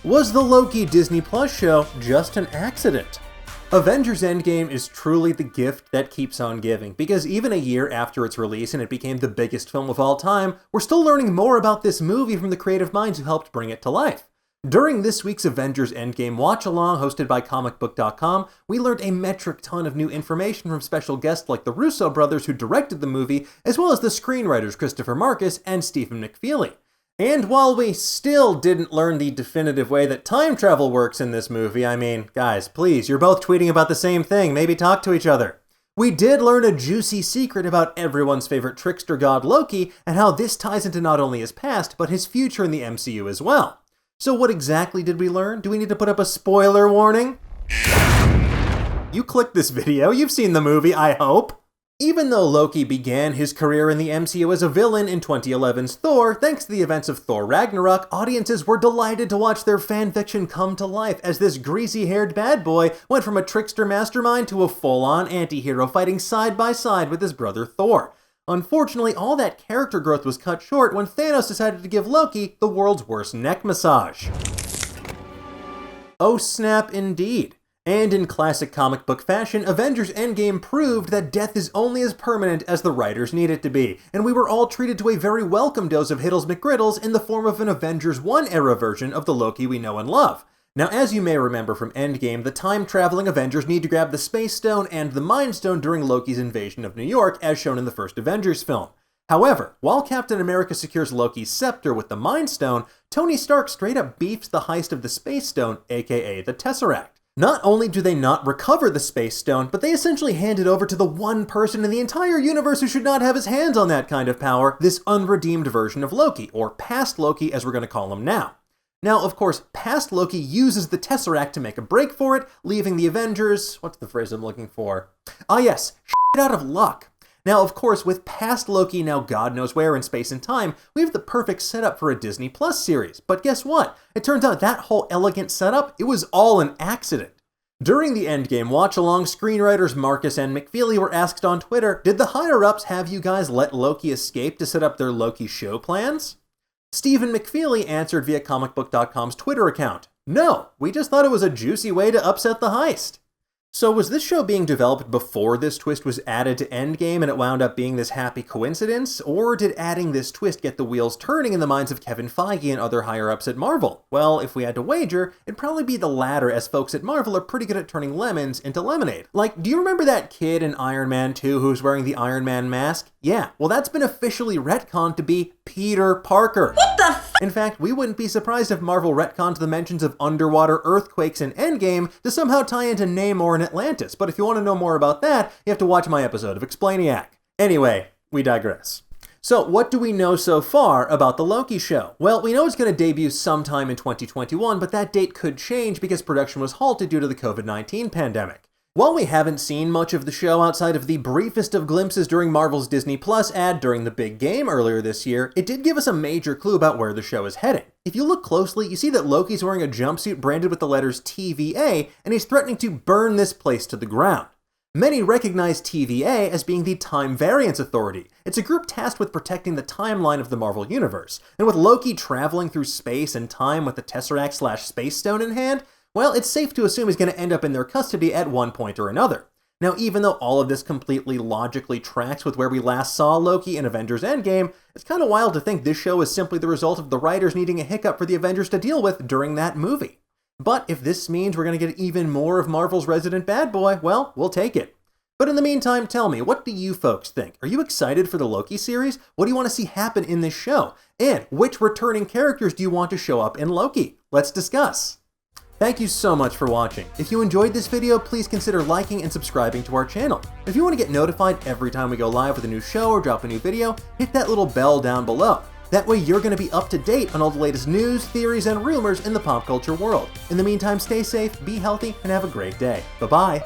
Was the Loki Disney Plus show just an accident? Avengers Endgame is truly the gift that keeps on giving, because even a year after its release and it became the biggest film of all time, we're still learning more about this movie from the creative minds who helped bring it to life. During this week's Avengers Endgame watch-along hosted by comicbook.com, we learned a metric ton of new information from special guests like the Russo brothers who directed the movie, as well as the screenwriters Christopher Marcus and Stephen McFeely. And while we still didn't learn the definitive way that time travel works in this movie, I mean, guys, please, you're both tweeting about the same thing, maybe talk to each other. We did learn a juicy secret about everyone's favorite trickster god Loki, and how this ties into not only his past, but his future in the MCU as well. So what exactly did we learn? Do we need to put up a spoiler warning? You clicked this video, you've seen the movie, I hope. Even though Loki began his career in the MCU as a villain in 2011's Thor, thanks to the events of Thor Ragnarok, audiences were delighted to watch their fanfiction come to life as this greasy-haired bad boy went from a trickster mastermind to a full-on anti-hero fighting side by side with his brother Thor. Unfortunately, all that character growth was cut short when Thanos decided to give Loki the world's worst neck massage. Oh snap indeed. And in classic comic book fashion, Avengers Endgame proved that death is only as permanent as the writers need it to be, and we were all treated to a very welcome dose of Hiddles McGriddles in the form of an Avengers 1 era version of the Loki we know and love. Now, as you may remember from Endgame, the time-traveling Avengers need to grab the Space Stone and the Mind Stone during Loki's invasion of New York, as shown in the first Avengers film. However, while Captain America secures Loki's scepter with the Mind Stone, Tony Stark straight up beefs the heist of the Space Stone, aka the Tesseract. Not only do they not recover the Space Stone, but they essentially hand it over to the one person in the entire universe who should not have his hands on that kind of power, this unredeemed version of Loki, or past Loki as we're going to call him now. Now, of course, past Loki uses the Tesseract to make a break for it, leaving the Avengers, what's the phrase I'm looking for? Ah yes, shit out of luck. Now, of course, with past Loki now God knows where in space and time, we have the perfect setup for a Disney Plus series. But guess what? It turns out that whole elegant setup, it was all an accident. During the Endgame watch-along, screenwriters Marcus and McFeely were asked on Twitter, did the higher-ups have you guys let Loki escape to set up their Loki show plans? Stephen McFeely answered via comicbook.com's Twitter account, no, we just thought it was a juicy way to upset the heist. So was this show being developed before this twist was added to Endgame and it wound up being this happy coincidence? Or did adding this twist get the wheels turning in the minds of Kevin Feige and other higher-ups at Marvel? Well, if we had to wager, it'd probably be the latter, as folks at Marvel are pretty good at turning lemons into lemonade. Like, do you remember that kid in Iron Man 2 who was wearing the Iron Man mask? Yeah, well that's been officially retconned to be Peter Parker. What the f? In fact, we wouldn't be surprised if Marvel retconned the mentions of underwater earthquakes in Endgame to somehow tie into Namor and Atlantis, but if you want to know more about that, you have to watch my episode of Explainiac. Anyway, we digress. So what do we know so far about the Loki show? Well, we know it's going to debut sometime in 2021, but that date could change because production was halted due to the COVID-19 pandemic. While we haven't seen much of the show outside of the briefest of glimpses during Marvel's Disney Plus ad during the big game earlier this year, it did give us a major clue about where the show is heading. If you look closely, you see that Loki's wearing a jumpsuit branded with the letters TVA, and he's threatening to burn this place to the ground. Many recognize TVA as being the Time Variance Authority. It's a group tasked with protecting the timeline of the Marvel Universe, and with Loki traveling through space and time with the Tesseract/Space Stone in hand, well, it's safe to assume he's going to end up in their custody at one point or another. Now, even though all of this completely logically tracks with where we last saw Loki in Avengers Endgame, it's kind of wild to think this show is simply the result of the writers needing a hiccup for the Avengers to deal with during that movie. But if this means we're going to get even more of Marvel's resident bad boy, well, we'll take it. But in the meantime, tell me, what do you folks think? Are you excited for the Loki series? What do you want to see happen in this show? And which returning characters do you want to show up in Loki? Let's discuss. Thank you so much for watching. If you enjoyed this video, please consider liking and subscribing to our channel. If you want to get notified every time we go live with a new show or drop a new video, hit that little bell down below. That way you're going to be up to date on all the latest news, theories, and rumors in the pop culture world. In the meantime, stay safe, be healthy, and have a great day. Bye-bye.